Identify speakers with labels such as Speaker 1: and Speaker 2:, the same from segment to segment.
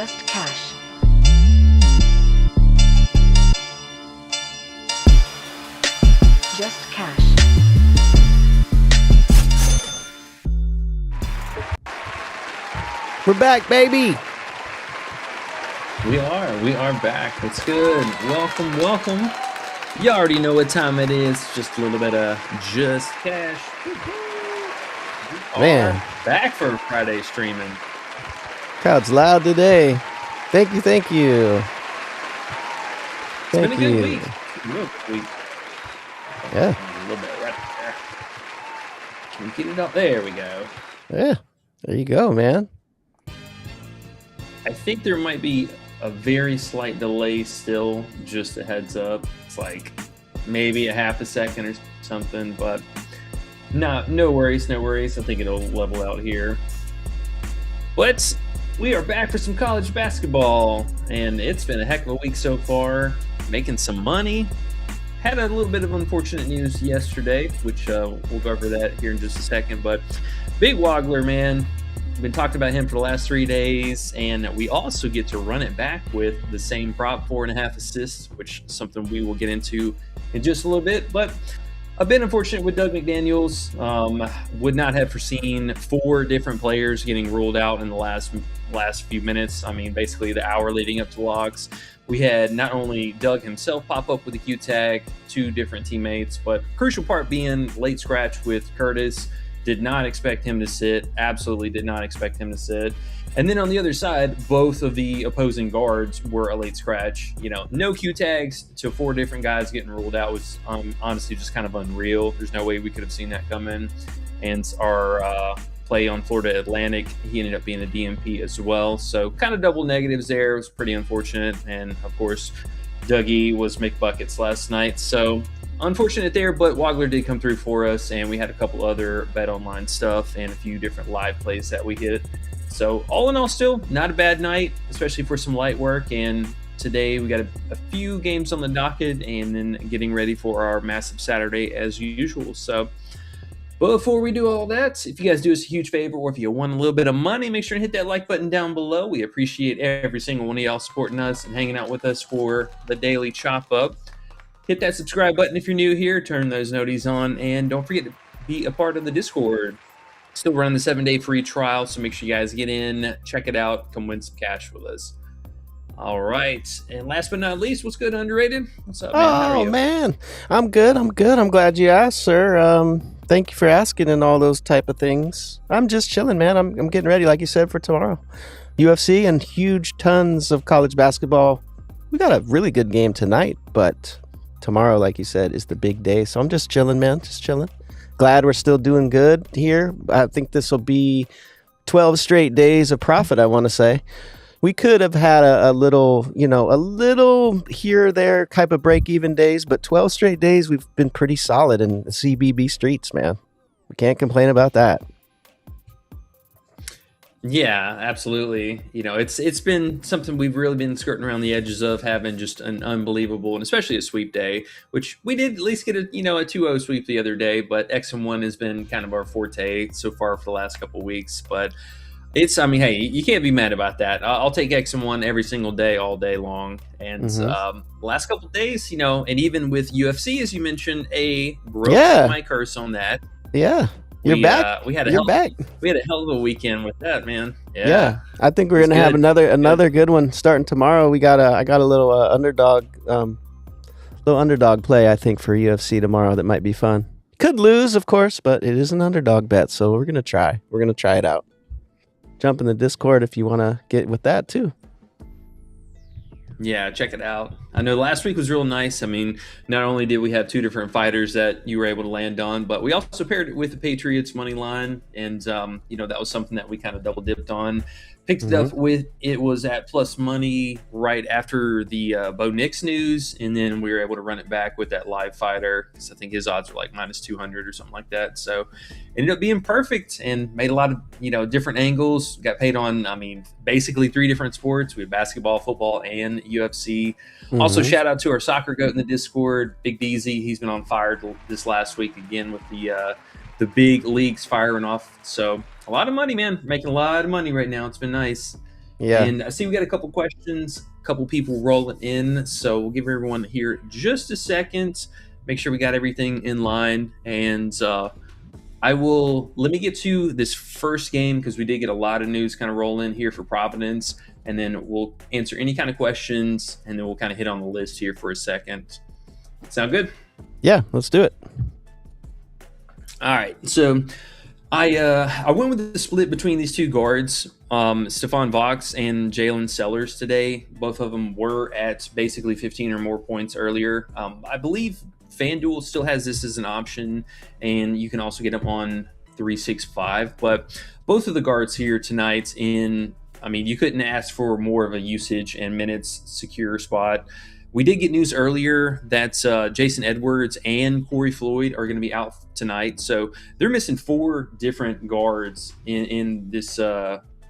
Speaker 1: Just cash. Just cash.
Speaker 2: We're back, baby.
Speaker 3: We are back. It's good. Welcome. You already know what time it is. Just a little bit of Just Cash.
Speaker 2: Man.
Speaker 3: Back for Friday streaming.
Speaker 2: Crowd's loud today. Thank you.
Speaker 3: It's been a good week. Real good week.
Speaker 2: Yeah.
Speaker 3: A little bit right there. Can we get it up? There we go.
Speaker 2: Yeah. There you go, man.
Speaker 3: I think there might be a very slight delay still, just a heads up. It's like maybe a half a second or something, but no worries. I think it'll level out here. But we are back for some college basketball, and it's been a heck of a week so far. Making some money. Had a little bit of unfortunate news yesterday, which we'll go over that here in just a second. But Big Wagler, man. Been talking about him for the last 3 days, and we also get to run it back with the same prop, 4.5 assists, which is something we will get into in just a little bit. But a bit unfortunate with Doug McDaniels. Would not have foreseen 4 different players getting ruled out in the last few minutes. I mean, basically the hour leading up to locks. We had not only Doug himself pop up with a Q tag, 2 different teammates, but crucial part being late scratch with Curtis. Did not expect him to sit. Absolutely did not expect him to sit. And then on the other side, both of the opposing guards were a late scratch. No Q tags to 4 different guys getting ruled out was honestly just kind of unreal. There's no way we could have seen that coming. And our play on Florida Atlantic, he ended up being a DMP as well. So kind of double negatives there. It was pretty unfortunate. And of course, Dougie was McBuckets last night. So unfortunate there, but Wagler did come through for us, and we had a couple other bet online stuff and a few different live plays that we hit. So all in all, still not a bad night, especially for some light work. And today we got a few games on the docket, and then getting ready for our massive Saturday as usual. So before we do all that, if you guys do us a huge favor, or if you want a little bit of money, make sure to hit that like button down below. We appreciate every single one of y'all supporting us and hanging out with us for the daily chop up. Hit that subscribe button if you're new here. Turn those noties on. And don't forget to be a part of the Discord. Still running the 7-day free trial, so make sure you guys get in, check it out, come win some cash with us. All right. And last but not least, what's good, Underrated? What's up, man? How are you?
Speaker 2: Man. I'm good. I'm glad you asked, sir. Thank you for asking and all those type of things. I'm just chilling, man. I'm getting ready, like you said, for tomorrow. UFC and huge tons of college basketball. We got a really good game tonight, but tomorrow, like you said, is the big day. So I'm just chilling, man. Just chilling. Glad we're still doing good here. I think this will be 12 straight days of profit, I want to say. We could have had a little here or there type of break-even days, but 12 straight days, we've been pretty solid in the CBB streets, man. We can't complain about that.
Speaker 3: Yeah, absolutely. It's been something we've really been skirting around the edges of, having just an unbelievable, and especially a sweep day, which we did at least get a 2-0 sweep the other day, but X and 1 has been kind of our forte so far for the last couple of weeks. But hey, you can't be mad about that. I'll take X and 1 every single day, all day long. And last couple of days, and even with UFC, as you mentioned, broke my curse on that.
Speaker 2: Yeah. You're back.
Speaker 3: We had a hell of a weekend with that, man.
Speaker 2: Yeah. I think we're gonna have another good one starting tomorrow. I got a little underdog play, I think, for UFC tomorrow that might be fun. Could lose, of course, but it is an underdog bet, so we're gonna try. We're gonna try it out. Jump in the Discord if you want to get with that too.
Speaker 3: Yeah, check it out. I know last week was real nice. I mean, not only did we have 2 different fighters that you were able to land on, but we also paired it with the Patriots money line, and that was something that we kind of double dipped on. Picked it up with, it was at plus money right after the Bo Nix news, and then we were able to run it back with that live fighter, because I think his odds were like minus 200 or something like that. So ended up being perfect and made a lot of different angles. Got paid on, basically 3 different sports. We had basketball, football, and UFC. Also, shout out to our soccer goat in the Discord, Big DZ. He's been on fire this last week again with the big leagues firing off. So a lot of money, man. Making a lot of money right now. It's been nice.
Speaker 2: Yeah.
Speaker 3: And I see we got a couple questions, a couple people rolling in. So we'll give everyone here just a second, make sure we got everything in line. And let me get to this first game because we did get a lot of news kind of roll in here for Providence. And then we'll answer any kind of questions. And then we'll kind of hit on the list here for a second. Sound good?
Speaker 2: Yeah, let's do it.
Speaker 3: All right. So I went with the split between these two guards, Stephon Vox and Jalen Sellers today. Both of them were at basically 15 or more points earlier. I believe FanDuel still has this as an option, and you can also get them on 365. But both of the guards here tonight you couldn't ask for more of a usage and minutes secure spot. We did get news earlier that Jason Edwards and Corey Floyd are going to be out tonight. So they're missing 4 different guards in this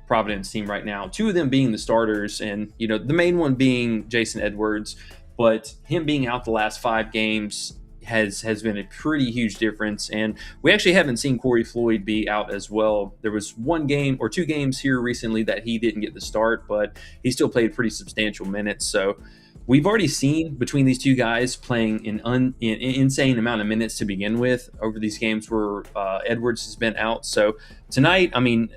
Speaker 3: Providence team right now. 2 of them being the starters, and the main one being Jason Edwards. But him being out the last 5 games has been a pretty huge difference. And we actually haven't seen Corey Floyd be out as well. There was 1 game or 2 games here recently that he didn't get the start, but he still played pretty substantial minutes. So we've already seen between these two guys playing an insane amount of minutes to begin with over these games where Edwards has been out. So tonight,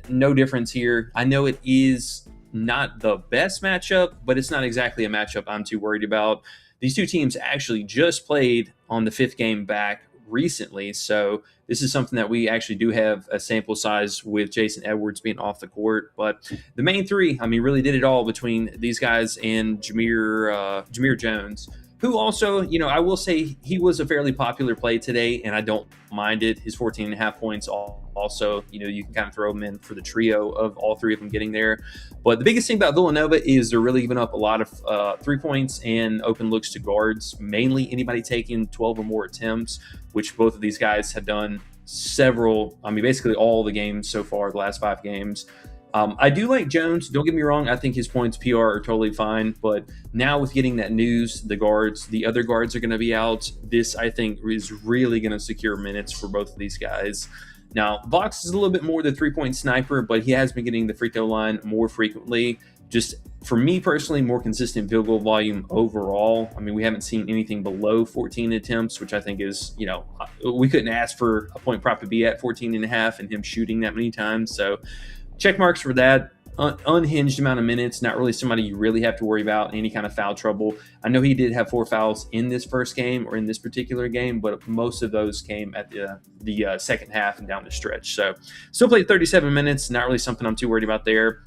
Speaker 3: no difference here. I know it is not the best matchup, but it's not exactly a matchup I'm too worried about. These two teams actually just played on the 5th game back recently. So this is something that we actually do have a sample size with Jason Edwards being off the court. But the main 3, really did it all between these guys and Jameer Jones, who also, I will say he was a fairly popular play today, and I don't mind it. His 14.5 points also, you can kind of throw him in for the trio of all 3 of them getting there. But the biggest thing about Villanova is they're really giving up a lot of 3 points and open looks to guards, mainly anybody taking 12 or more attempts, which both of these guys have done several, basically all the games so far, the last 5 games. I do like Jones. Don't get me wrong. I think his points PR are totally fine. But now with getting that news, the other guards are going to be out. This, I think, is really going to secure minutes for both of these guys. Now, Vox is a little bit more the 3-point sniper, but he has been getting the free throw line more frequently. Just for me personally, more consistent field goal volume overall. We haven't seen anything below 14 attempts, which I think is, we couldn't ask for a point prop to be at 14.5 and him shooting that many times. So check marks for that. Unhinged amount of minutes, not really somebody you really have to worry about any kind of foul trouble. I know he did have 4 fouls in this first game or in this particular game, but most of those came at the second half and down the stretch. So still played 37 minutes, not really something I'm too worried about there.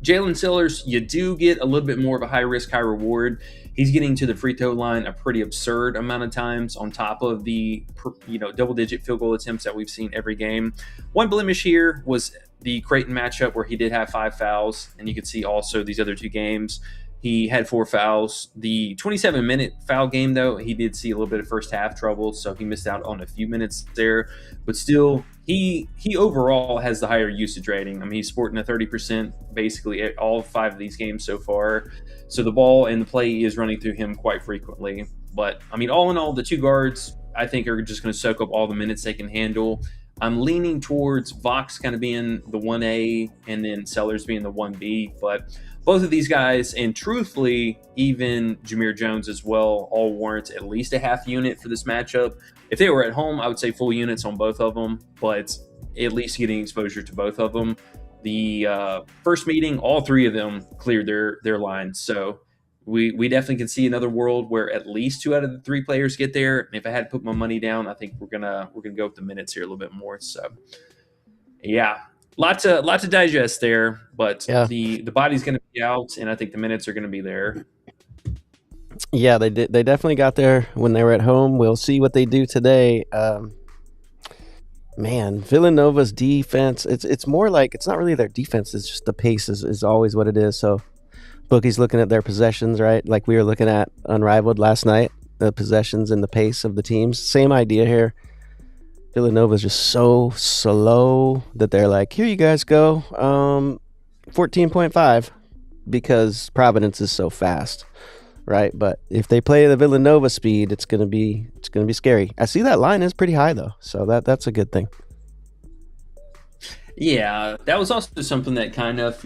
Speaker 3: Jalen Sellers, you do get a little bit more of a high risk, high reward. He's getting to the free throw line a pretty absurd amount of times on top of the double-digit field goal attempts that we've seen every game. One blemish here was the Creighton matchup where he did have 5 fouls, and you could see also these other 2 games he had 4 fouls. The 27-minute foul game, though, he did see a little bit of first half trouble, so he missed out on a few minutes there. But still, he overall has the higher usage rating. He's sporting a 30% basically at all 5 of these games so far. So the ball and the play is running through him quite frequently. But, all in all, the 2 guards, I think, are just going to soak up all the minutes they can handle. I'm leaning towards Vox kind of being the 1A and then Sellers being the 1B. But both of these guys, and truthfully, even Jameer Jones as well, all warrant at least a half unit for this matchup. If they were at home, I would say full units on both of them, but at least getting exposure to both of them. The first meeting, all 3 of them cleared their lines. So we definitely can see another world where at least 2 out of the 3 players get there. And if I had to put my money down, I think we're gonna go with the minutes here a little bit more. So yeah, lot to digest there, but yeah. The body's gonna be out, and I think the minutes are gonna be there.
Speaker 2: Yeah, they definitely got there when they were at home. We'll see what they do today. Man, Villanova's defense, it's more like, it's not really their defense, it's just the pace is always what it is. So Bookie's looking at their possessions, right? Like we were looking at Unrivaled last night, the possessions and the pace of the teams. Same idea here. Villanova's just so slow that they're like, here you guys go, 14.5, because Providence is so fast, right? But if they play the Villanova speed, it's gonna be scary. I see that line is pretty high though, so that's a good thing.
Speaker 3: Yeah, that was also something that kind of,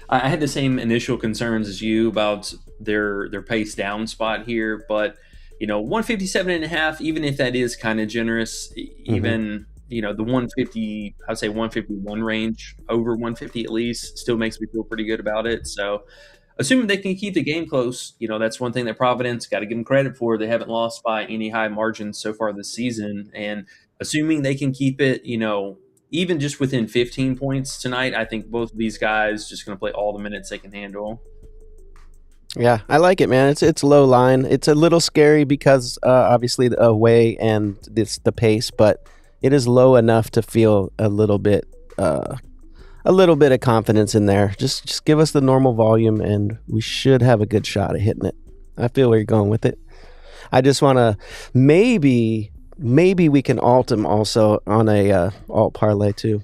Speaker 3: I had the same initial concerns as you about their pace down spot here, but 157.5, even if that is kind of generous,
Speaker 2: Mm-hmm.
Speaker 3: even the 150, I'd say 151 range over 150 at least still makes me feel pretty good about it. So assuming they can keep the game close, that's one thing that Providence got to give them credit for. They haven't lost by any high margins so far this season, and assuming they can keep it, even just within 15 points tonight, I think both of these guys just going to play all the minutes they can handle.
Speaker 2: Yeah, I like it, man. It's low line. It's a little scary because obviously the away and the pace, but it is low enough to feel a little bit of confidence in there. Just give us the normal volume, and we should have a good shot at hitting it. I feel where you're going with it. I just want to maybe we can alt them also on a alt parlay too,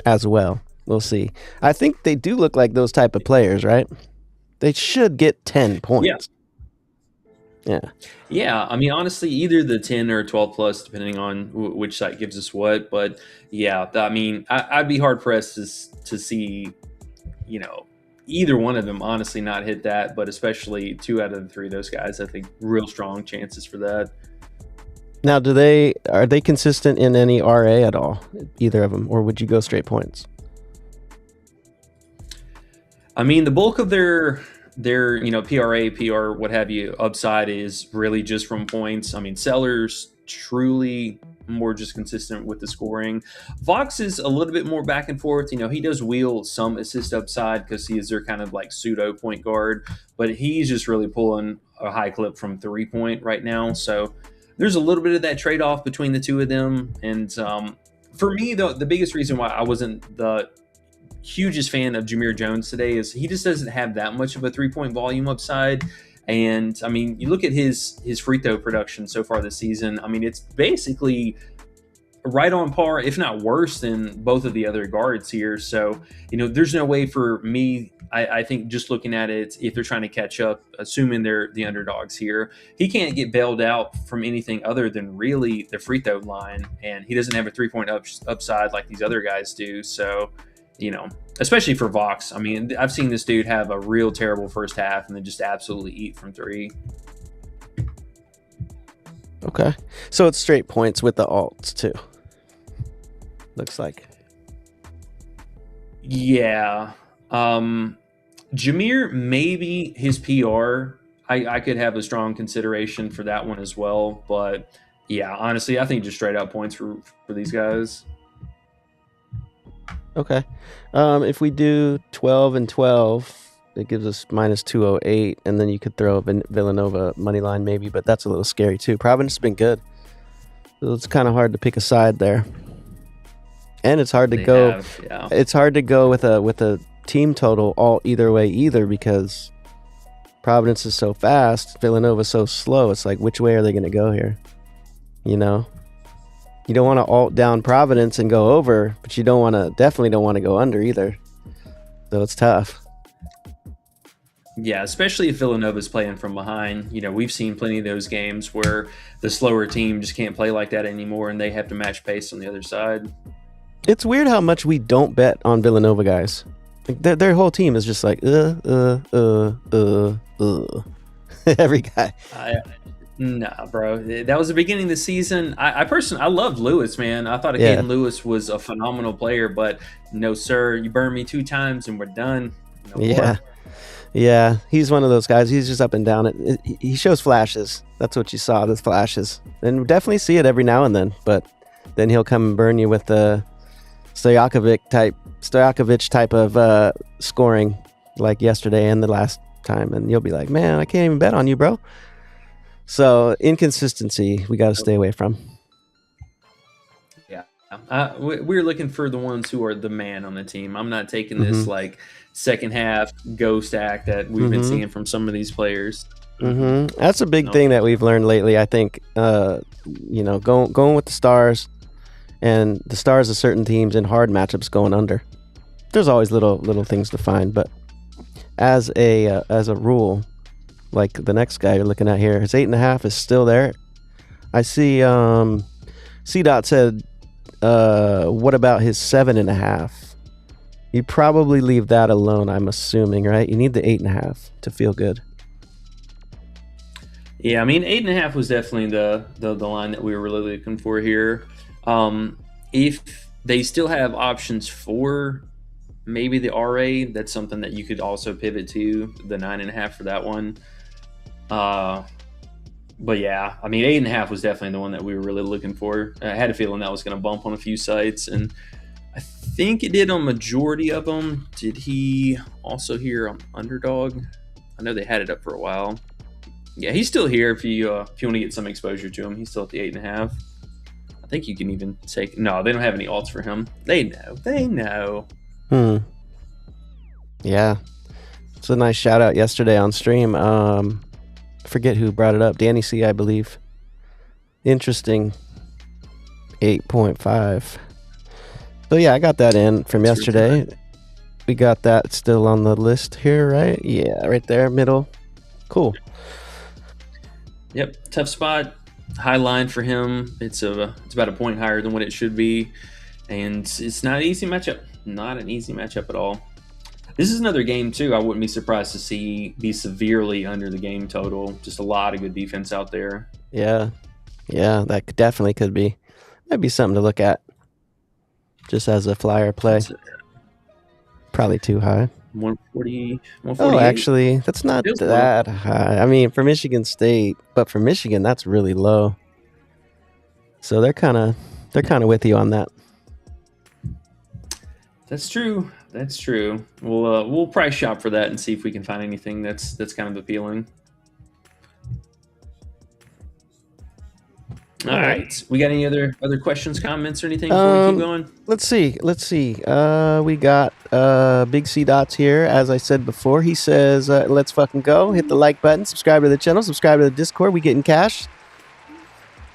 Speaker 2: as well. We'll see. I think they do look like those type of players, right? They should get 10 points. Yeah.
Speaker 3: Yeah. I mean, honestly, either the 10 or 12 plus, depending on which site gives us what. But yeah, I mean, I'd be hard pressed to see, either one of them honestly not hit that. But especially 2 out of the 3 of those guys, I think real strong chances for that.
Speaker 2: Now, are they consistent in any RA at all? Either of them, or would you go straight points?
Speaker 3: I mean, the bulk of their PRA, PR, what have you, upside is really just from points. I mean, Sellers truly more just consistent with the scoring. Vox is a little bit more back and forth. He does wheel some assist upside because he is their kind of like pseudo point guard, but he's just really pulling a high clip from 3-point right now. So there's a little bit of that trade-off between the two of them. And for me, the biggest reason why I wasn't the hugest fan of Jameer Jones today is he just doesn't have that much of a 3-point volume upside. And I mean, you look at his free throw production so far this season. I mean, it's basically right on par, if not worse than both of the other guards here. So, there's no way for me, I think just looking at it, if they're trying to catch up, assuming they're the underdogs here, he can't get bailed out from anything other than really the free throw line. And he doesn't have a 3-point upside like these other guys do. So, especially for Vox. I mean, I've seen this dude have a real terrible first half and then just absolutely eat from 3.
Speaker 2: Okay. So it's straight points with the alts too. Looks like.
Speaker 3: Yeah. Jameer, maybe his PR, I could have a strong consideration for that one as well. But yeah, honestly, I think just straight out points for these guys.
Speaker 2: Okay. If we do 12 and 12, it gives us minus 208, and then you could throw Villanova money line maybe, but that's a little scary too. Providence has been good. So it's kind of hard to pick a side there. And it's hard to go. Yeah. It's hard to go with a team total all either way either, because Providence is so fast, Villanova is so slow. It's like, which way are they going to go here? You don't want to alt down Providence and go over, but you definitely don't want to go under either. So it's tough.
Speaker 3: Yeah, especially if Villanova's playing from behind. We've seen plenty of those games where the slower team just can't play like that anymore, and they have to match pace on the other side.
Speaker 2: It's weird how much we don't bet on Villanova guys. Like their whole team is just like every guy.
Speaker 3: Nah, bro. That was the beginning of the season. I personally, I loved Lewis, man. I thought Caden Lewis was a phenomenal player, but no, sir. You burned me 2 times and we're done.
Speaker 2: Yeah. He's one of those guys. He's just up and down. He shows flashes. That's what you saw, the flashes. And we definitely see it every now and then, but then he'll come and burn you with the Stojakovic type of scoring like yesterday and the last time. And you'll be like, man, I can't even bet on you, bro. So inconsistency, we got to stay away from.
Speaker 3: Yeah, we're looking for the ones who are the man on the team. I'm not taking this like second half ghost act that we've been seeing from some of these players.
Speaker 2: That's a big thing that we've learned lately. I think, going with the stars, and the stars of certain teams in hard matchups going under. There's always little things to find, but as a rule. Like the next guy you're looking at here, his 8.5 is still there. I see C-Dot said, what about his 7.5? You probably leave that alone, I'm assuming, right? You need the 8.5 to feel good.
Speaker 3: Yeah, I mean, 8.5 was definitely the line that we were really looking for here. If they still have options for maybe the RA, that's something that you could also pivot to the 9.5 for that one. But yeah, I mean, 8.5 was definitely the one that we were really looking for. I had a feeling that was going to bump on a few sites, and I think it did on majority of them. Did he also hear on Underdog? I know they had it up for a while. Yeah, he's still here if you want to get some exposure to him. He's still at the 8.5. I think you can even take. No, they don't have any alts for him. They know.
Speaker 2: Yeah, it's a nice shout out yesterday on stream. Forget who brought it up. Danny C, I believe. Interesting. 8.5. So yeah, I got that in from yesterday. We got that still on the list here, right? Yeah, right there, middle. Cool.
Speaker 3: Yep, tough spot. High line for him. It's about a point higher than what it should be, and it's not an easy matchup. Not an easy matchup at all. This is another game too. I wouldn't be surprised to see be severely under the game total. Just a lot of good defense out there.
Speaker 2: Yeah, that definitely could be. Might be something to look at. Just as a flyer play. Probably too high.
Speaker 3: 140.
Speaker 2: Oh, actually, that's not that high. I mean, for Michigan State, but for Michigan, that's really low. So they're kind of with you on that.
Speaker 3: That's true. We'll price shop for that and see if we can find anything that's kind of appealing. All right. We got any other questions, comments, or anything before we keep going?
Speaker 2: Let's see. We got Big C Dots here. As I said before, he says, let's fucking go. Hit the like button, subscribe to the channel, subscribe to the Discord. We getting cash.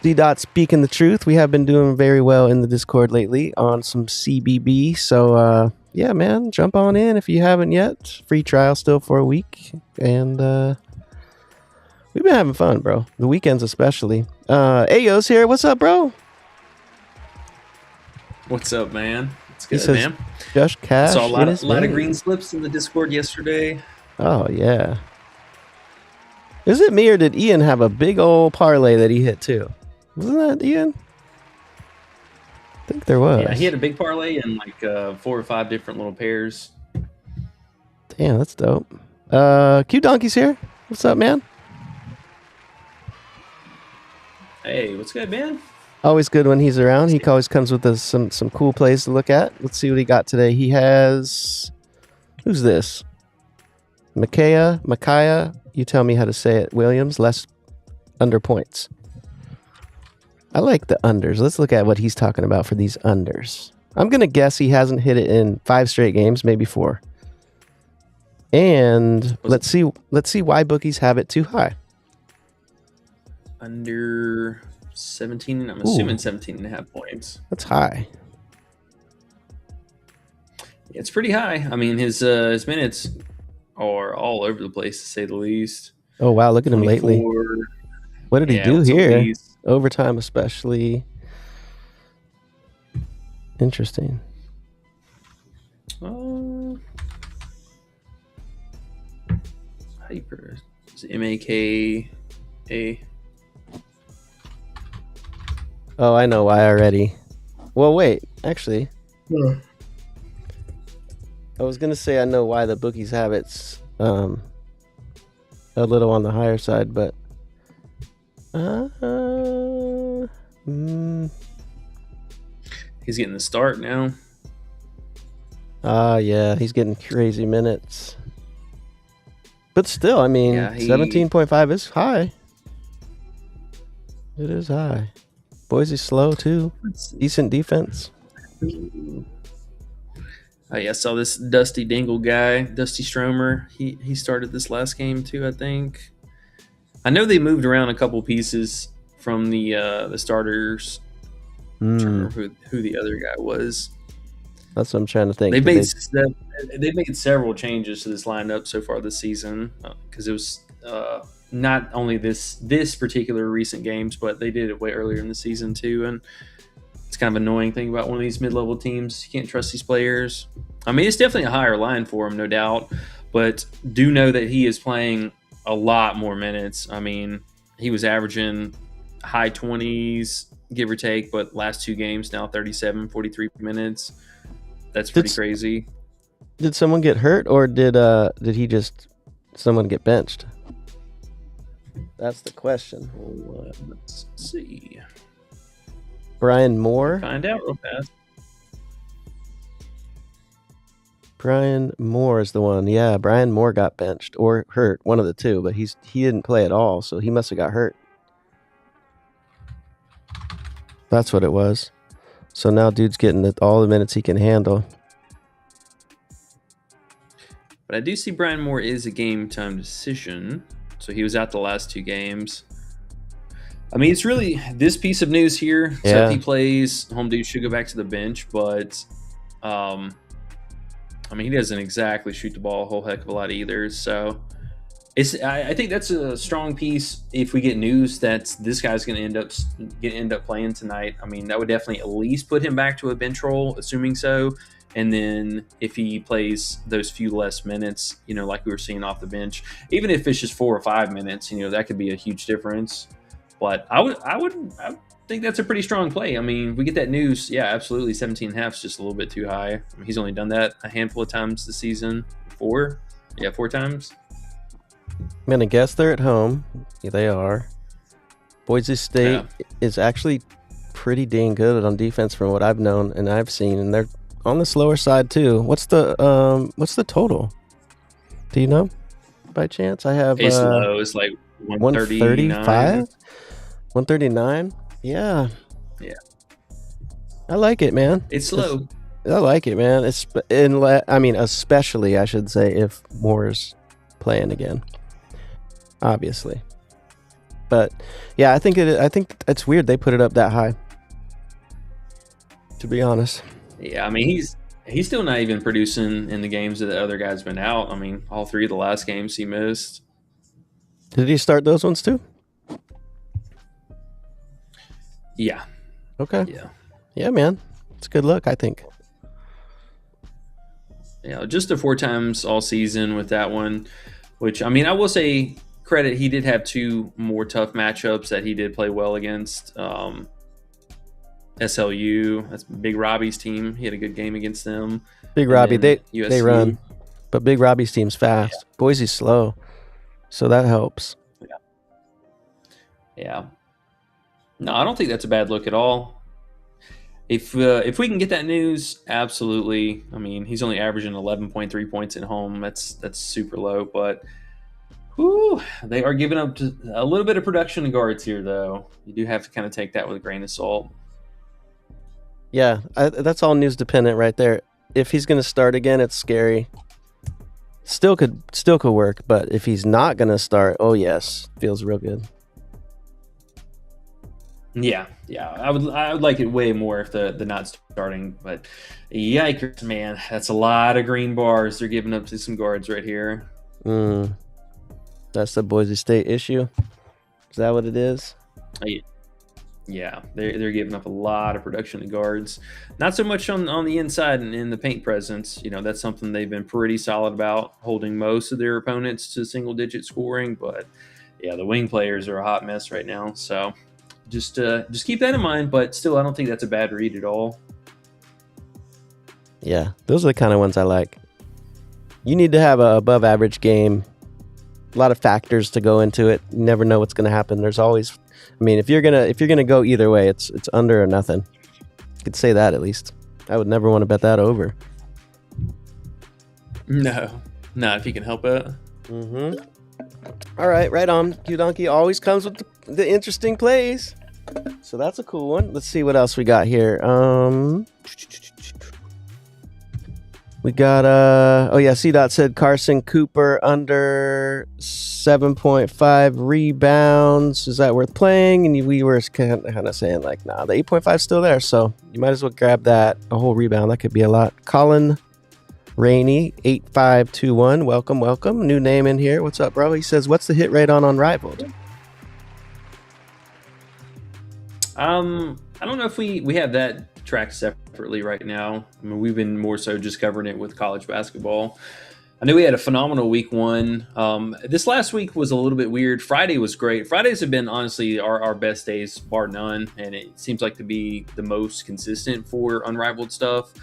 Speaker 2: C Dots speaking the truth. We have been doing very well in the Discord lately on some CBB. So, yeah, man, jump on in if you haven't yet. Free trial still for a week. And, we've been having fun, bro. The weekends especially. Ayo's here. What's up, bro?
Speaker 3: What's up, man? It's good, man.
Speaker 2: Just cash.
Speaker 3: Saw a lot of green slips in the Discord yesterday.
Speaker 2: Oh, yeah. Is it me or did Ian have a big old parlay that he hit too? Wasn't that Ian? I think there was.
Speaker 3: Yeah, he had a big parlay and like 4 or 5 different little pairs.
Speaker 2: Damn, that's dope. Q Donkey's here. What's up, man?
Speaker 3: Hey, what's good, man?
Speaker 2: Always good when he's around. He always comes with us some cool plays to look at. Let's see what he got today. He has... Who's this? Micaiah. You tell me how to say it. Williams, less under points. I like the unders. Let's look at what he's talking about for these unders. I'm going to guess he hasn't hit it in 5 straight games, maybe 4. And let's see why bookies have it too high.
Speaker 3: Under 17, I'm assuming 17.5 points.
Speaker 2: That's high.
Speaker 3: It's pretty high. I mean, his minutes are all over the place, to say the least.
Speaker 2: Oh, wow. Look at him lately. What did he do here? Overtime especially. Interesting.
Speaker 3: Hyper. Is it MAKA?
Speaker 2: Oh, I know why already. Well, wait. Actually. Yeah. I was going to say I know why the bookies have it a little on the higher side, but...
Speaker 3: He's getting the start now.
Speaker 2: Yeah. He's getting crazy minutes. But still, I mean, 17.5 is high. It is high. Boise's slow, too. Decent defense.
Speaker 3: I saw this Dusty Dingle guy, Dusty Stromer. He started this last game, too, I think. I know they moved around a couple pieces from the starters. I'm trying to remember who the other guy was.
Speaker 2: That's what I'm trying to think.
Speaker 3: They've made several changes to this lineup so far this season because it was not only this particular recent games, but they did it way earlier in the season too. And it's kind of an annoying thing about one of these mid-level teams. You can't trust these players. I mean, it's definitely a higher line for him, no doubt, but do know that he is playing a lot more minutes. I mean, he was averaging high 20s, give or take, but last 2 games now 37, 43 minutes. That's pretty crazy.
Speaker 2: Did someone get hurt, or did he just someone get benched? That's the question.
Speaker 3: Let's see.
Speaker 2: Brian Moore?
Speaker 3: Find out real fast.
Speaker 2: Brian Moore is the one. Yeah, Brian Moore got benched or hurt, one of the two, but he didn't play at all, so he must have got hurt. That's what it was. So now dude's getting all the minutes he can handle.
Speaker 3: But I do see Brian Moore is a game-time decision, so he was out the last 2 games. I mean, it's really this piece of news here.
Speaker 2: Yeah.
Speaker 3: So if he plays, home dude should go back to the bench, but I mean, he doesn't exactly shoot the ball a whole heck of a lot either. So I think that's a strong piece. If we get news that this guy's going to end up playing tonight, I mean, that would definitely at least put him back to a bench role, assuming so. And then if he plays those few less minutes, like we were seeing off the bench, even if it's just 4 or 5 minutes, that could be a huge difference. But I think that's a pretty strong play. I mean, if we get that news, yeah, absolutely. 17.5 is just a little bit too high. I mean, he's only done that a handful of times this season. 4 times.
Speaker 2: I'm going to guess they're at home. Yeah, they are. Boise State is actually pretty dang good on defense from what I've known and I've seen, and they're on the slower side too. What's the total? Do you know by chance? I have
Speaker 3: it's low. It's like
Speaker 2: 135, 139. Yeah. I like it, man.
Speaker 3: It's low.
Speaker 2: I like it, man. Especially I should say if Moore's playing again. Obviously, but yeah, I think it's weird they put it up that high. To be honest.
Speaker 3: Yeah, I mean he's still not even producing in the games that the other guy's been out. I mean, all 3 of the last games he missed.
Speaker 2: Did he start those ones too?
Speaker 3: Yeah.
Speaker 2: Okay. Yeah, man. It's a good look, I think.
Speaker 3: Yeah, just the 4 times all season with that one, which, I mean, I will say credit, he did have 2 more tough matchups that he did play well against. SLU, that's Big Robbie's team. He had a good game against them.
Speaker 2: Big Robbie, they run, but Big Robbie's team's fast. Yeah. Boise's slow, so that helps.
Speaker 3: Yeah. No, I don't think that's a bad look at all. If we can get that news, absolutely. I mean, he's only averaging 11.3 points at home. That's super low, but they are giving up a little bit of production to guards here, though. You do have to kind of take that with a grain of salt.
Speaker 2: Yeah, that's all news dependent right there. If he's going to start again, it's scary. Still could work, but if he's not going to start, oh yes, feels real good.
Speaker 3: Yeah, I would like it way more if the not starting, but yikers, man, that's a lot of green bars they're giving up to some guards right here.
Speaker 2: That's the Boise State issue. Is that what it is?
Speaker 3: Yeah, they're giving up a lot of production to guards. Not so much on the inside and in the paint presence. That's something they've been pretty solid about, holding most of their opponents to single-digit scoring. But yeah, the wing players are a hot mess right now. So just keep that in mind. But still, I don't think that's a bad read at all.
Speaker 2: Yeah, those are the kind of ones I like. You need to have a above-average game. A lot of factors to go into it. You never know what's going to happen. There's always. I mean, if you're gonna go either way, it's under or nothing. You could say that at least. I would never want to bet that over.
Speaker 3: No, if you can help it.
Speaker 2: All right on. Q-Donkey always comes with the interesting plays. So that's a cool one. Let's see what else we got here. We got C-Dot said Carson Cooper under 7.5 rebounds. Is that worth playing? And we were kind of saying like, nah, the 8.5 is still there, so you might as well grab that. A whole rebound, that could be a lot. Colin Rainey 8521, welcome. New name in here. What's up, bro? He says, what's the hit rate on Unrivaled?
Speaker 3: I don't know if we have that tracked separately right now. I mean, we've been more so just covering it with college basketball. I know we had a phenomenal week one. This last week was a little bit weird. Friday was great. Fridays have been honestly our best days, bar none, and it seems like to be the most consistent for Unrivaled stuff.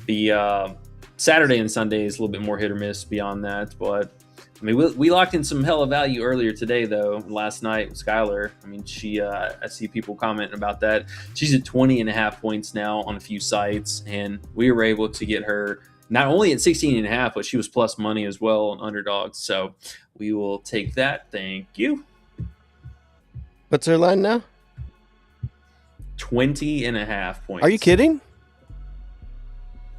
Speaker 3: The Saturday and Sunday is a little bit more hit or miss beyond that, but I mean, we locked in some hella value earlier today, though. Last night with Skylar. I mean, I see people commenting about that. She's at 20.5 points now on a few sites, and we were able to get her not only at 16.5, but she was plus money as well on Underdogs. So we will take that. Thank you.
Speaker 2: What's her line now?
Speaker 3: 20.5 points.
Speaker 2: Are you kidding?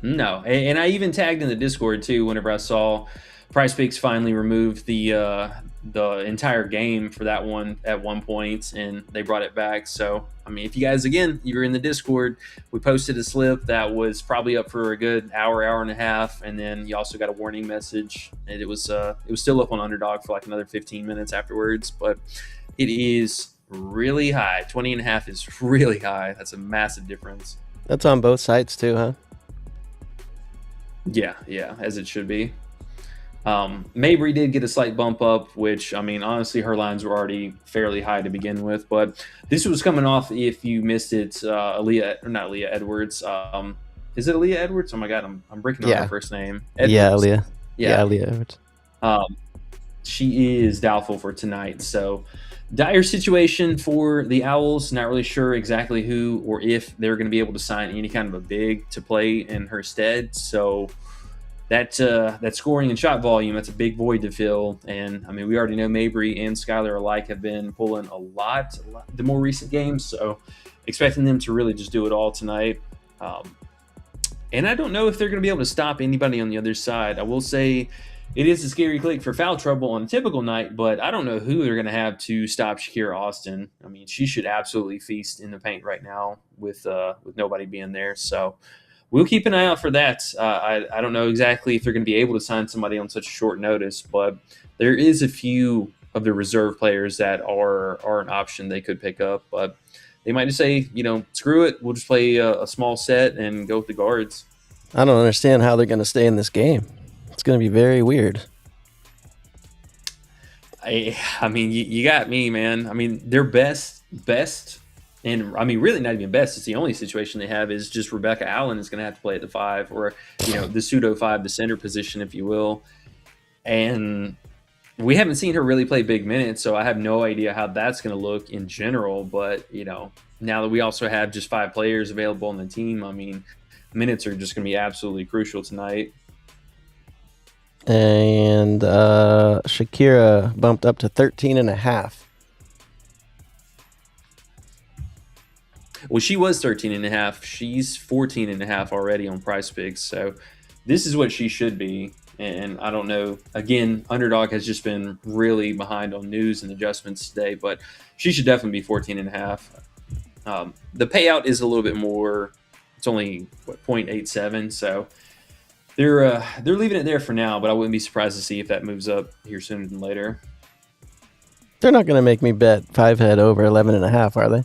Speaker 3: No. And I even tagged in the Discord, too, whenever I saw PrizePicks finally removed the entire game for that one at one point, and they brought it back. So, I mean, if you guys, again, you're in the Discord, we posted a slip that was probably up for a good hour and a half, and then you also got a warning message, and it was still up on Underdog for like another 15 minutes afterwards, but it is really high. 20.5 is really high. That's a massive difference.
Speaker 2: That's on both sites too, huh?
Speaker 3: Yeah, as it should be. Mabry did get a slight bump up, which, I mean, honestly, her lines were already fairly high to begin with. But this was coming off, if you missed it, Aaliyah Edwards. Is it Aaliyah Edwards? Oh, my God, I'm breaking on her first name. Edwards.
Speaker 2: Yeah, Aaliyah. Yeah, Aaliyah Edwards.
Speaker 3: She is doubtful for tonight. So, dire situation for the Owls. Not really sure exactly who or if they're going to be able to sign any kind of a big to play in her stead. So, that scoring and shot volume, that's a big void to fill. And I mean, we already know Mabry and Skylar alike have been pulling a lot the more recent games. So expecting them to really just do it all tonight. And I don't know if they're going to be able to stop anybody on the other side. I will say it is a scary click for foul trouble on a typical night, but I don't know who they're going to have to stop Shakira Austin. I mean, she should absolutely feast in the paint right now with nobody being there. So we'll keep an eye out for that. I don't know exactly if they're going to be able to sign somebody on such short notice, but there is a few of the reserve players that are an option they could pick up. But they might just say, screw it, we'll just play a small set and go with the guards.
Speaker 2: I don't understand how they're going to stay in this game. It's going to be very weird.
Speaker 3: I mean, you got me, man. I mean, their best. And I mean, really not even best. It's the only situation they have is just Rebecca Allen is going to have to play at the 5 or, the pseudo 5, the center position, if you will. And we haven't seen her really play big minutes, so I have no idea how that's going to look in general. But, now that we also have just 5 players available on the team, I mean, minutes are just going to be absolutely crucial tonight.
Speaker 2: And Shakira bumped up to 13.5.
Speaker 3: Well, she was 13.5. She's 14.5 already on PrizePicks. So this is what she should be. And I don't know. Again, Underdog has just been really behind on news and adjustments today, but she should definitely be 14.5. The payout is a little bit more. It's only 0.87. So they're leaving it there for now, but I wouldn't be surprised to see if that moves up here sooner than later.
Speaker 2: They're not going to make me bet 5 head over 11.5, are they?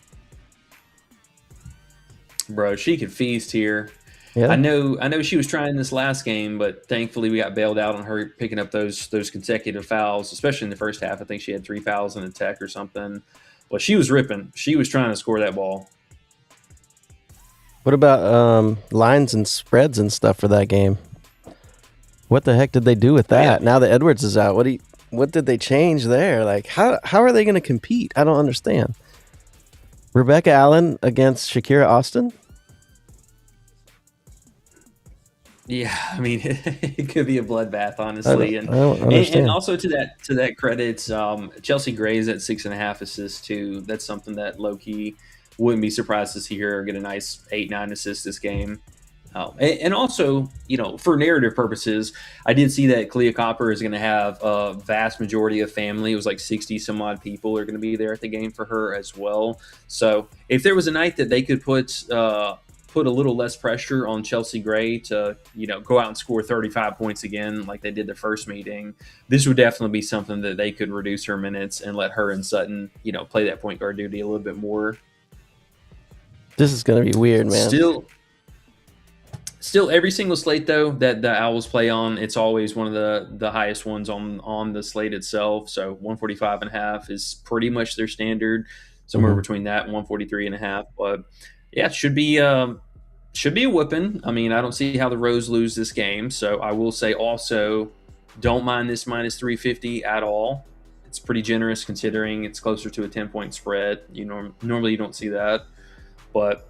Speaker 3: Bro, she could feast here.
Speaker 2: Yeah.
Speaker 3: I know she was trying this last game, but thankfully we got bailed out on her picking up those consecutive fouls, especially in the first half. I think she had 3 fouls in a tech or something. Well, she was ripping. She was trying to score that ball.
Speaker 2: What about lines and spreads and stuff for that game? What the heck did they do with that? Now that Edwards is out, what did they change there? Like, how are they going to compete? I don't understand. Rebecca Allen against Shakira Austin?
Speaker 3: Yeah, I mean, it could be a bloodbath, honestly.
Speaker 2: I don't understand.
Speaker 3: And also to that credit, Chelsea Gray's at 6.5 assists too. That's something that low key wouldn't be surprised to see her get a nice 8-9 assists this game. And also, for narrative purposes, I did see that Clea Copper is going to have a vast majority of family. It was like 60 some odd people are going to be there at the game for her as well. So if there was a night that they could put a little less pressure on Chelsea Gray to, go out and score 35 points again like they did the first meeting, this would definitely be something that they could reduce her minutes and let her and Sutton, play that point guard duty a little bit more.
Speaker 2: This is going to be weird, man.
Speaker 3: Still, every single slate though that the Owls play on, it's always one of the highest ones on the slate itself. So 145.5 is pretty much their standard, somewhere between that and 143.5. But yeah, it should be a whipping. I mean, I don't see how the Rose lose this game. So I will say also, don't mind this minus 350 at all. It's pretty generous considering it's closer to a 10-point spread. Normally you don't see that, but.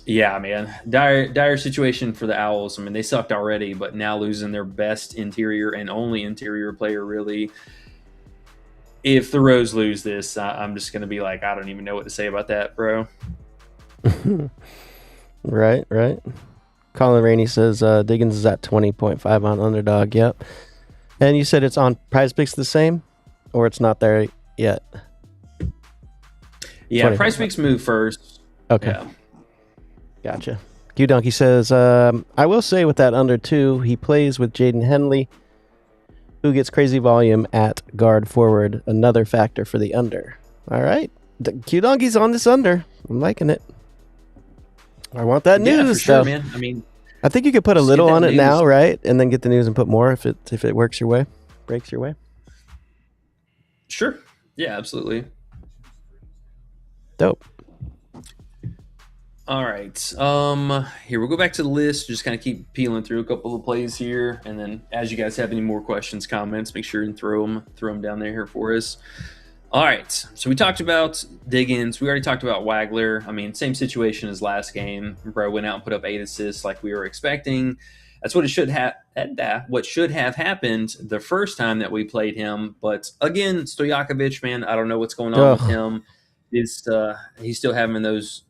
Speaker 3: Yeah, man. Dire situation for the Owls. I mean, they sucked already, but now losing their best interior and only interior player, really. If the Rose lose this, I'm just going to be like, I don't even know what to say about that, bro.
Speaker 2: Right. Colin Rainey says Diggins is at 20.5 on underdog. Yep. And you said it's on Prize Picks the same, or it's not there yet?
Speaker 3: Yeah, Prize Picks move first.
Speaker 2: Okay.
Speaker 3: Yeah.
Speaker 2: Gotcha. Q Donkey says, I will say with that under 2, he plays with Jaden Henley, who gets crazy volume at guard forward. Another factor for the under. All right. Q Donkey's on this under. I'm liking it. I want that news,
Speaker 3: for sure, man. I mean,
Speaker 2: I think you could put a little on it now, right? And then get the news and put more if it works your way, breaks your way.
Speaker 3: Sure. Yeah, absolutely.
Speaker 2: Dope.
Speaker 3: All right. Here we'll go back to the list. Just kind of keep peeling through a couple of plays here, and then as you guys have any more questions, comments, make sure and throw them down there here for us. All right. So we talked about Diggins. We already talked about Wagler. I mean, same situation as last game. Bro went out and put up 8 assists like we were expecting. That's what it should have. What should have happened the first time that we played him. But again, Stojakovic, man, I don't know what's going on with him. He's still having those,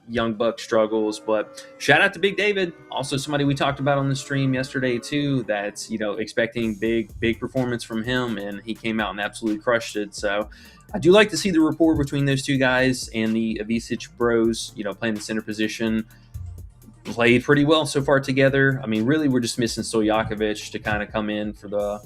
Speaker 3: young buck struggles. But shout out to Big David, also somebody we talked about on the stream yesterday too. That's expecting big performance from him, and he came out and absolutely crushed it. So I do like to see the rapport between those two guys, and the Avicic bros, playing the center position, played pretty well so far together. I mean, really, we're just missing Stojakovic to kind of come in for the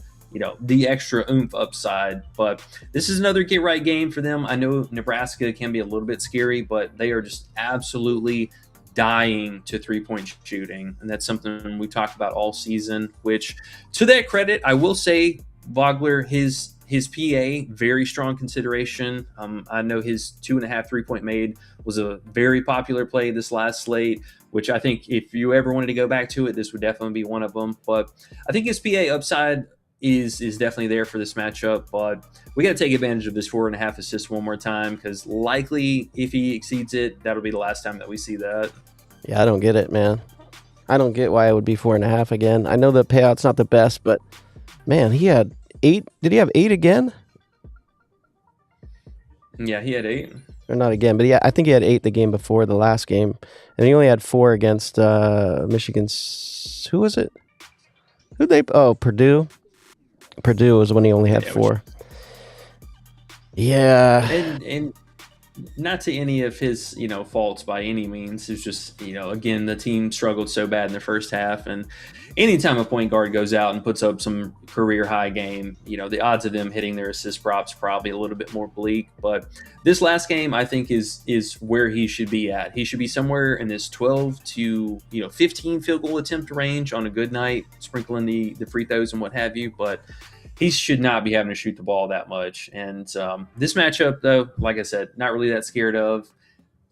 Speaker 3: extra oomph upside. But this is another get right game for them. I know Nebraska can be a little bit scary, but they are just absolutely dying to 3-point shooting. And that's something we talked about all season, which to that credit, I will say Vogler, his PA, very strong consideration. I know his 2.5 3-point made was a very popular play this last slate, which I think if you ever wanted to go back to it, this would definitely be one of them. But I think his PA upside is definitely there for this matchup, but we got to take advantage of this 4.5 assists one more time, because likely if he exceeds it, that'll be the last time that we see that.
Speaker 2: Yeah, I don't get it, man. I don't get why it would be 4.5 again. I know the payout's not the best, but man, he had 8. Did he have 8 again?
Speaker 3: Yeah, he had 8.
Speaker 2: Or not again, but yeah, I think he had 8 the game before the last game, and he only had 4 against Michigan's. Who was it? Purdue. Purdue was when he only had 4. Yeah.
Speaker 3: And not to any of his, faults by any means. It's just, again, the team struggled so bad in the first half. And anytime a point guard goes out and puts up some career high game, the odds of them hitting their assist props probably a little bit more bleak. But this last game, I think, is where he should be at. He should be somewhere in this 12 to 15 field goal attempt range on a good night, sprinkling the free throws and what have you. But he should not be having to shoot the ball that much. And this matchup, though, like I said, not really that scared of.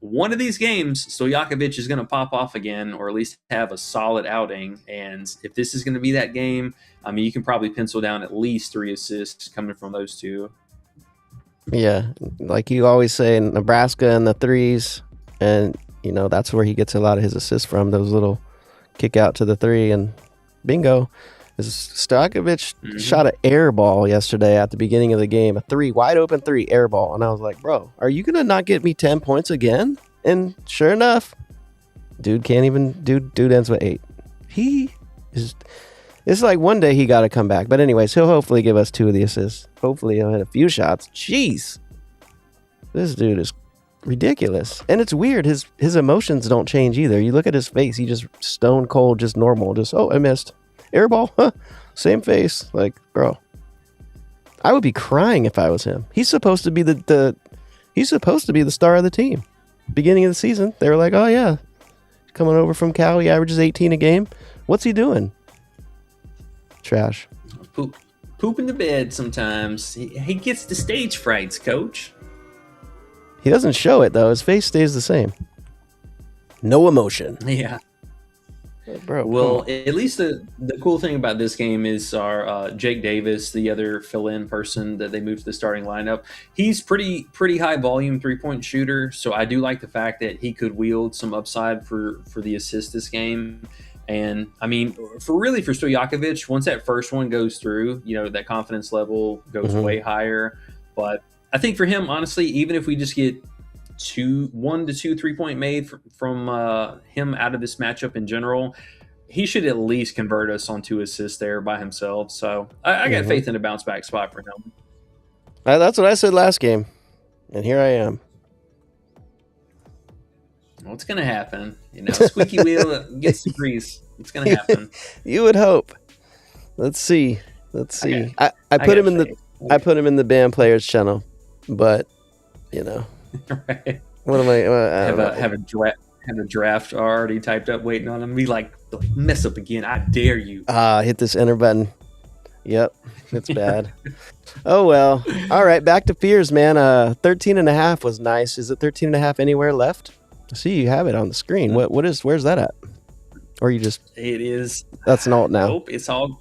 Speaker 3: One of these games, Stojakovic is going to pop off again, or at least have a solid outing. And if this is going to be that game, I mean, you can probably pencil down at least 3 assists coming from those two.
Speaker 2: Yeah, like you always say, Nebraska and the threes, and that's where he gets a lot of his assists from, those little kick out to the 3, and bingo. Stojakovic shot an air ball yesterday at the beginning of the game, a 3, wide open 3 air ball, and I was like, bro, are you gonna not get me 10 points again? And sure enough, dude ends with 8. It's like one day he got to come back. But anyways, he'll hopefully give us 2 of the assists. Hopefully he'll hit a few shots. Jeez, this dude is ridiculous. And it's weird, his emotions don't change either. You look at his face, he just stone cold, just normal, just I missed. Airball, huh? Same face. Like, bro, I would be crying if I was him. He's supposed to be he's supposed to be the star of the team. beginning of the season. They were like, oh, yeah, coming over from Cal. He averages 18 a game. What's he doing? Trash.
Speaker 3: Poop in the bed sometimes. He gets the stage frights, coach.
Speaker 2: He doesn't show it, though. His face stays the same. No emotion.
Speaker 3: Yeah.
Speaker 2: Bro,
Speaker 3: well, at least the cool thing about this game is our Jake Davis, the other fill-in person that they moved to the starting lineup. He's pretty high volume 3-point shooter, so I do like the fact that he could wield some upside for the assist this game. And I mean, for Stojakovic, once that first one goes through, that confidence level goes way higher. But I think for him, honestly, even if we just get 1 to 2 3-point made from him out of this matchup in general, he should at least convert us on 2 assists there by himself. So I got faith in a bounce back spot for him.
Speaker 2: That's what I said last game, and here I am.
Speaker 3: What's going to happen? Squeaky wheel gets the grease. It's going to happen.
Speaker 2: You would hope. Let's see. Okay. I put him in the band players channel, but
Speaker 3: right.
Speaker 2: What am I?
Speaker 3: Have a draft already typed up, waiting on him. Be like, mess up again. I dare you.
Speaker 2: Hit this enter button. Yep, it's bad. Oh well. All right, back to fears, man. 13.5 was nice. Is it 13.5 anywhere left? I see you have it on the screen. Where's that at? Or you just?
Speaker 3: It is.
Speaker 2: That's an alt now.
Speaker 3: Nope, it's all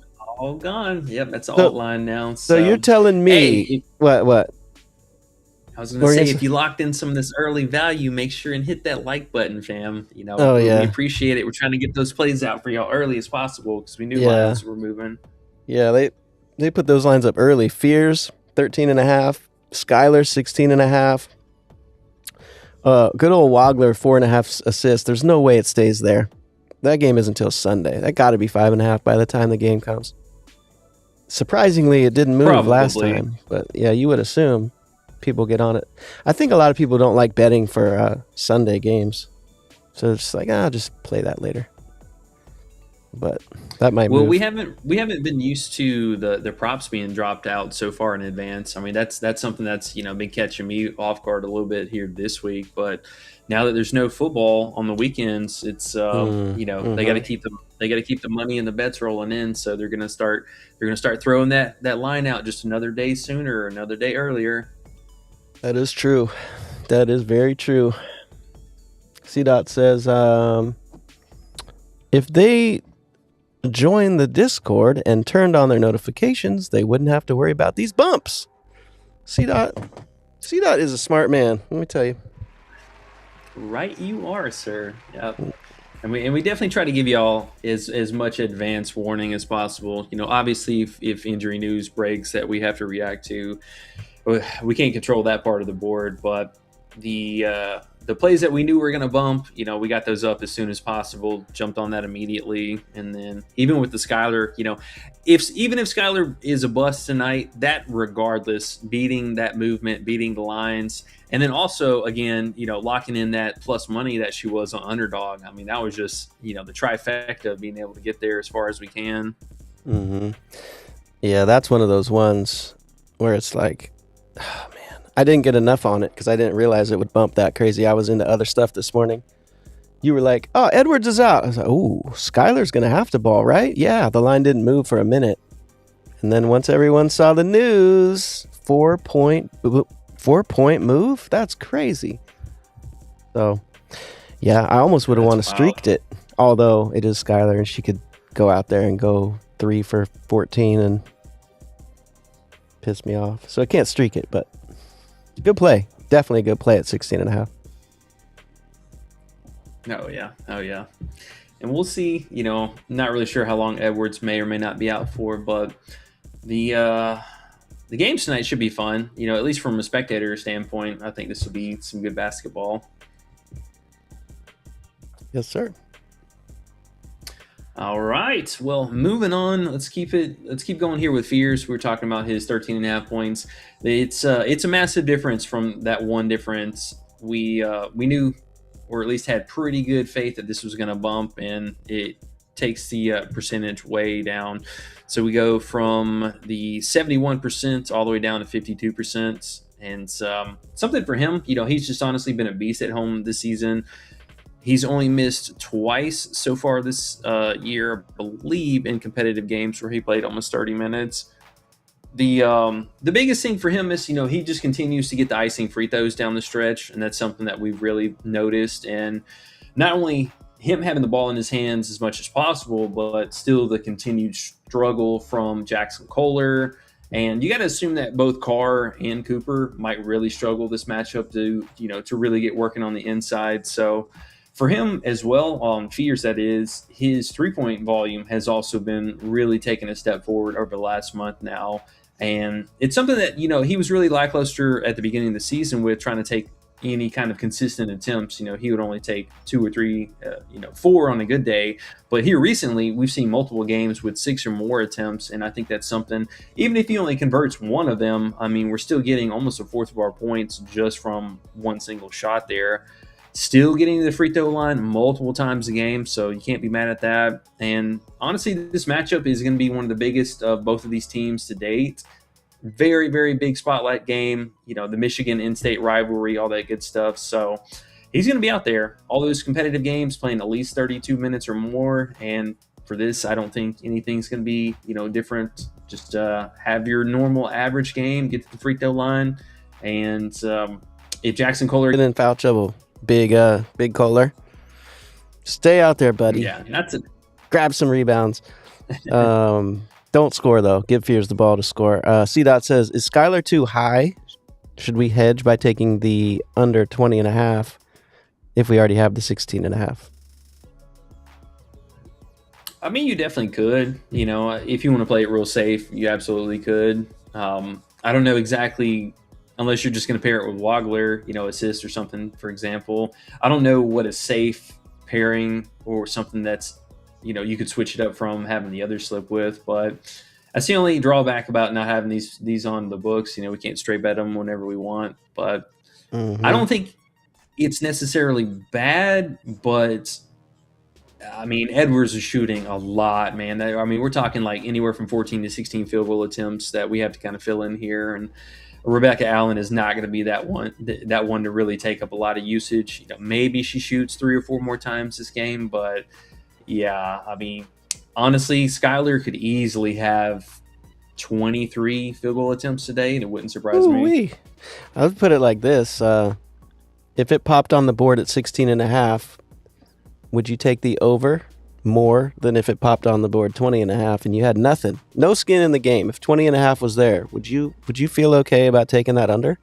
Speaker 3: gone. Yep, that's alt line now.
Speaker 2: So you're telling me what?
Speaker 3: I was going to say, if you locked in some of this early value, make sure and hit that like button, fam. We appreciate it. We're trying to get those plays out for y'all early as possible because we knew lines were moving.
Speaker 2: Yeah, they put those lines up early. Fears 13.5, Skylar 16.5. Good old Wagler 4.5 assists. There's no way it stays there. That game isn't until Sunday. That got to be 5.5 by the time the game comes. Surprisingly, it didn't move last time, but yeah, you would assume people get on it. I think a lot of people don't like betting for Sunday games, so it's just like, I'll just play that later. But that might move.
Speaker 3: We haven't been used to the props being dropped out so far in advance. I mean, that's something that's been catching me off guard a little bit here this week. But now that there's no football on the weekends, it's they got to keep the money and the bets rolling in. So they're gonna start throwing that line out just another day sooner or another day earlier.
Speaker 2: That is true. That is very true. C-Dot says, if they joined the Discord and turned on their notifications, they wouldn't have to worry about these bumps. C-Dot is a smart man, let me tell you.
Speaker 3: Right you are, sir. Yep. And we definitely try to give y'all as much advance warning as possible. Obviously, if injury news breaks that we have to react to, we can't control that part of the board, but the plays that we knew were going to bump, we got those up as soon as possible, jumped on that immediately. And then even with the Skylar, if Skylar is a bust tonight, that regardless, beating that movement, beating the lines, and then also, again, locking in that plus money that she was on underdog. I mean, that was just, the trifecta of being able to get there as far as we can.
Speaker 2: Mm-hmm. Yeah, that's one of those ones where it's like, oh, man, I didn't get enough on it because I didn't realize it would bump that crazy. I was into other stuff this morning. You were like, oh, Edwards is out. I was like, oh, Skylar's going to have to ball, right? Yeah, the line didn't move for a minute. And then once everyone saw the news, 4-point move? That's crazy. So, yeah, I almost would have wanted to streaked it, although it is Skylar and she could go out there and go 3 for 14 and piss me off. So I can't streak it, but good play. Definitely a good play at 16.5.
Speaker 3: Oh yeah. And we'll see, not really sure how long Edwards may or may not be out for, but the games tonight should be fun. At least from a spectator standpoint, I think this will be some good basketball.
Speaker 2: Yes, sir.
Speaker 3: All right. Well, moving on. Let's keep going here with Fears. We're talking about his 13.5 points. It's a massive difference from that one difference. We knew, or at least had pretty good faith that this was going to bump, and it takes the percentage way down. So we go from the 71% all the way down to 52%. And something for him, he's just honestly been a beast at home this season. He's only missed twice so far this year, I believe, in competitive games where he played almost 30 minutes. The biggest thing for him is, he just continues to get the icing free throws down the stretch, and that's something that we've really noticed. And not only him having the ball in his hands as much as possible, but still the continued struggle from Jackson Kohler. And you got to assume that both Carr and Cooper might really struggle this matchup to really get working on the inside. So for him as well, on Fears, that is, his three-point volume has also been really taking a step forward over the last month now. And it's something that, he was really lackluster at the beginning of the season with trying to take any kind of consistent attempts. He would only take 2 or 3, 4 on a good day. But here recently, we've seen multiple games with 6 or more attempts. And I think that's something, even if he only converts one of them, I mean, we're still getting almost a fourth of our points just from one single shot there. Still getting to the free throw line multiple times a game, so you can't be mad at that. And honestly, this matchup is going to be one of the biggest of both of these teams to date. Very, very big spotlight game. The Michigan in-state rivalry, all that good stuff. So he's going to be out there. All those competitive games, playing at least 32 minutes or more. And for this, I don't think anything's going to be, different. Just have your normal average game, get to the free throw line. And if Jackson Kohler...
Speaker 2: And in foul trouble. Big Kohler. Stay out there, buddy.
Speaker 3: Yeah, that's it.
Speaker 2: Grab some rebounds. Don't score, though. Give Fears the ball to score. C-Dot says, is Skylar too high? Should we hedge by taking the under 20.5 if we already have the 16.5?
Speaker 3: I mean, you definitely could. If you want to play it real safe, you absolutely could. I don't know exactly... Unless you're just going to pair it with Wagler, assist or something, for example. I don't know what a safe pairing or something that's, you could switch it up from having the other slip with. But that's the only drawback about not having these on the books. We can't straight bet them whenever we want. But I don't think it's necessarily bad. But, I mean, Edwards is shooting a lot, man. We're talking like anywhere from 14 to 16 field goal attempts that we have to kind of fill in here. And Rebecca Allen is not going to be that one to really take up a lot of usage. Maybe she shoots 3 or 4 more times this game, but yeah, I mean, honestly, Skylar could easily have 23 field goal attempts today, and it wouldn't surprise me.
Speaker 2: I would put it like this: if it popped on the board at 16.5, would you take the over more than if it popped on the board 20.5 and you had nothing, no skin in the game? If 20.5 was there, would you feel okay about taking that under?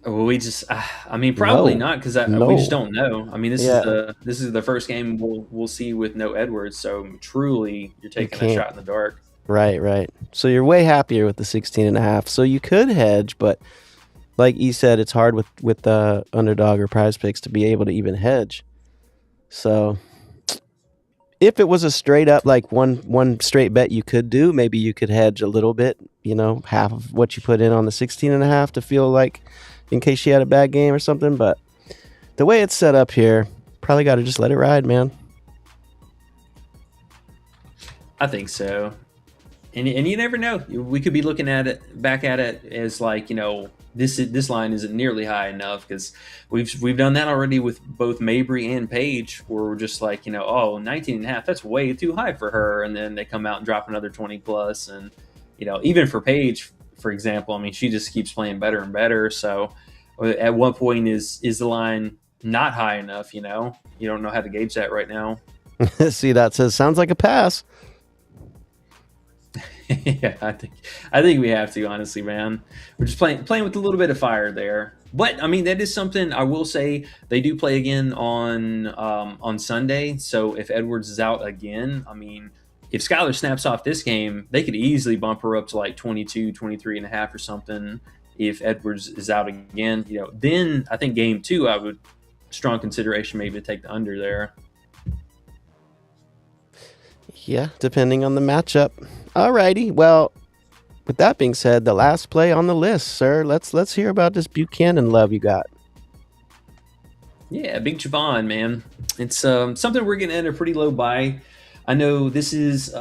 Speaker 3: We just, probably not, because we just don't know. I mean, this is the first game we'll see with no Edwards, so truly you're taking a shot in the dark.
Speaker 2: Right. So you're way happier with the 16.5. So you could hedge, but like E said, it's hard with the underdog or prize picks to be able to even hedge. So if it was a straight up, like one straight bet you could do, maybe you could hedge a little bit, half of what you put in on the 16.5 to feel like in case she had a bad game or something. But the way it's set up here, probably got to just let it ride, man.
Speaker 3: I think so. And you never know. We could be looking back at it as like, this line isn't nearly high enough, because we've done that already with both Mabry and Paige, where we're just like, 19.5, that's way too high for her. And then they come out and drop another 20 plus. And, even for Paige, for example, I mean, she just keeps playing better and better. So at what point is the line not high enough? You don't know how to gauge that right now.
Speaker 2: See, that says, sounds like a pass.
Speaker 3: Yeah, I think we have to, honestly, man. We're just playing with a little bit of fire there. But I mean, that is something I will say. They do play again on Sunday. So if Edwards is out again, I mean, if Skylar snaps off this game, they could easily bump her up to like 22, 23.5 or something. If Edwards is out again, then I think game 2, I would strong consideration maybe to take the under there.
Speaker 2: Yeah, depending on the matchup. Alrighty, well, with that being said, the last play on the list, sir. Let's hear about this Buchanan love you got.
Speaker 3: Yeah, Big Javon, man. It's something we're going to end a pretty low buy. I know this is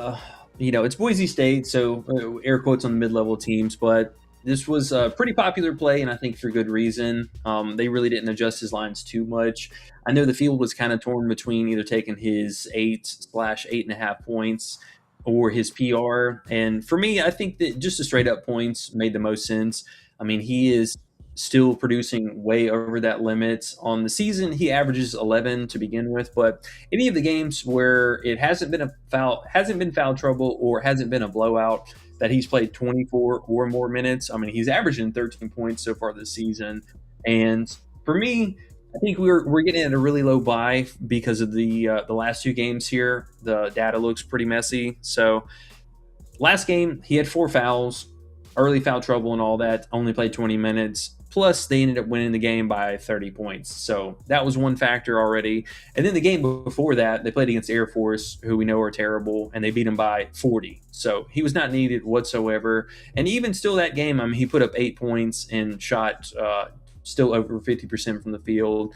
Speaker 3: it's Boise State, so air quotes on the mid-level teams, but this was a pretty popular play, and I think for good reason. They really didn't adjust his lines too much. I know the field was kind of torn between either taking his 8/8.5 points or his PR. And for me, I think that just the straight up points made the most sense. I mean, he is still producing way over that limit. On the season, he averages 11 to begin with, but any of the games where it hasn't been foul trouble or hasn't been a blowout that he's played 24 or more minutes, I mean, he's averaging 13 points so far this season. And for me, I think we're getting at a really low buy because of the last two games here. The data looks pretty messy. So last game, he had 4 fouls, early foul trouble and all that, only played 20 minutes. Plus, they ended up winning the game by 30 points. So that was one factor already. And then the game before that, they played against Air Force, who we know are terrible, and they beat them by 40. So he was not needed whatsoever. And even still that game, I mean, he put up 8 points and shot still over 50% from the field.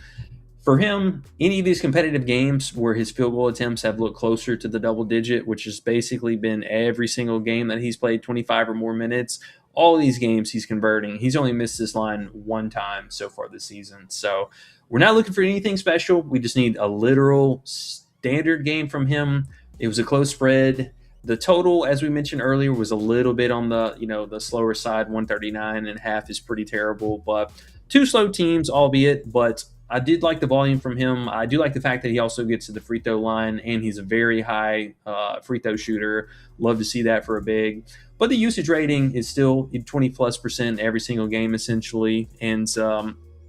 Speaker 3: For him, any of these competitive games where his field goal attempts have looked closer to the double digit, which has basically been every single game that he's played 25 or more minutes, all of these games he's converting. He's only missed this line one time so far this season. So we're not looking for anything special. We just need a literal standard game from him. It was a close spread. The total, as we mentioned earlier, was a little bit on the slower side. 139.5 is pretty terrible, but two slow teams, albeit, but I did like the volume from him. I do like the fact that he also gets to the free throw line, and he's a very high free throw shooter. Love to see that for a big. But the usage rating is still 20+% every single game, essentially. And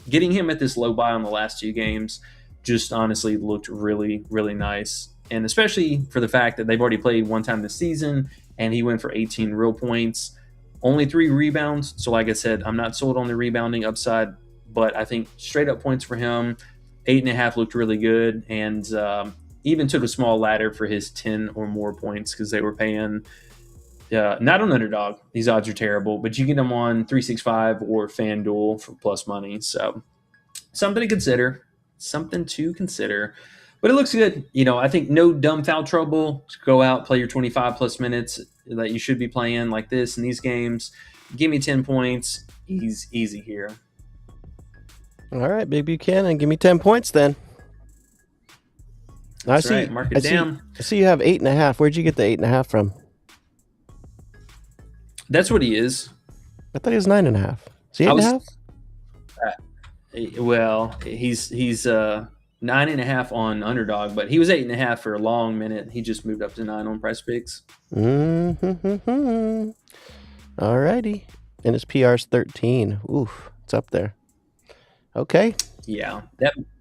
Speaker 3: getting him at this low buy on the last two games just honestly looked really, really nice. And especially for the fact that they've already played one time this season, and he went for 18 real points. Only 3 rebounds. So like I said, I'm not sold on the rebounding upside, but I think straight up points for him, 8.5 looked really good. And even took a small ladder for his 10 or more points because they were paying not on Underdog. These odds are terrible, but you get them on 365 or FanDuel for plus money. So something to consider. But it looks good. I think no dumb foul trouble. Go out, play your 25 plus minutes that you should be playing like this in these games. Give me 10 points. He's easy here.
Speaker 2: All right, Big Buchanan, give me 10 points then.
Speaker 3: That's right. Mark it down.
Speaker 2: I see you have 8.5. Where'd you get the 8.5 from?
Speaker 3: That's what he is.
Speaker 2: I thought he was 9.5. Is he 8.5?
Speaker 3: Well, he's 9.5 on Underdog, but he was 8.5 for a long minute. He just moved up to 9 on Price Picks.
Speaker 2: Mm-hmm. All righty. And his PR's 13. Oof, it's up there. Okay.
Speaker 3: Yeah,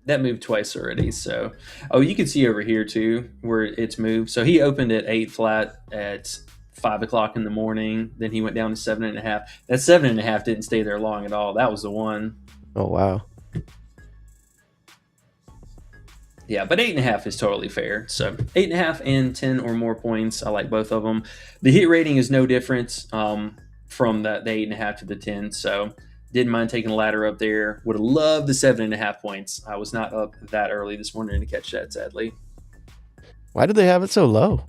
Speaker 3: that moved twice already. So, you can see over here too where it's moved. So he opened at 8 flat at 5 o'clock in the morning. Then he went down to 7.5. That 7.5 didn't stay there long at all. That was the one.
Speaker 2: Oh wow.
Speaker 3: Yeah, but 8.5 is totally fair. So 8.5 and 10 or more points. I like both of them. The hit rating is no different from the 8.5 to the 10. So didn't mind taking a ladder up there. Would have loved the 7.5 points. I was not up that early this morning to catch that, sadly.
Speaker 2: Why did they have it so low?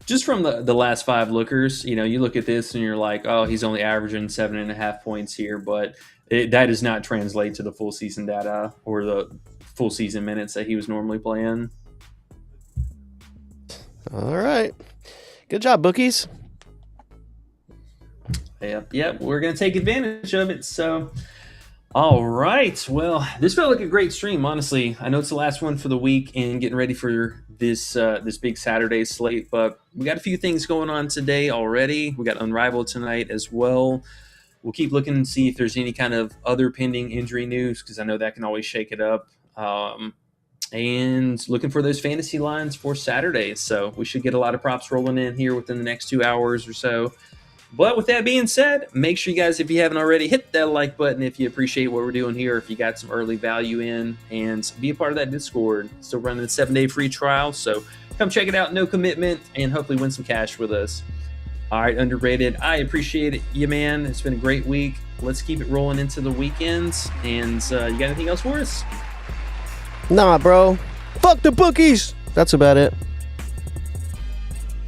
Speaker 3: Just from the last 5 lookers, you look at this and you're like, oh, he's only averaging 7.5 points here, but that does not translate to the full season data or the full season minutes that he was normally playing.
Speaker 2: All right. Good job, bookies.
Speaker 3: Yeah, we're going to take advantage of it. So, all right. Well, this felt like a great stream, honestly. I know it's the last one for the week and getting ready for this big Saturday slate, but we got a few things going on today already. We got Unrivaled tonight as well. We'll keep looking and see if there's any kind of other pending injury news because I know that can always shake it up. And looking for those fantasy lines for Saturday. So we should get a lot of props rolling in here within the next 2 hours or so. But with that being said, make sure you guys, if you haven't already, hit that like button if you appreciate what we're doing here, if you got some early value in, and be a part of that Discord. Still running a 7-day free trial, so come check it out, no commitment, and hopefully win some cash with us. All right, Underrated, I appreciate it, you man. It's been a great week. Let's keep it rolling into the weekends. And you got anything else for us?
Speaker 2: Nah, bro. Fuck the bookies. That's about it.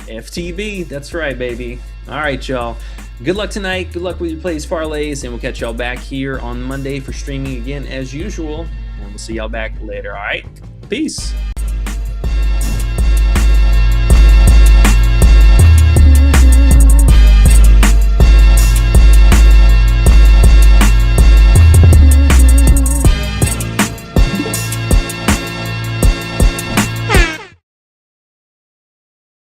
Speaker 3: FTB, that's right, baby. All right, y'all. Good luck tonight. Good luck with your plays, parlays, and we'll catch y'all back here on Monday for streaming again as usual. And we'll see y'all back later, all right? Peace.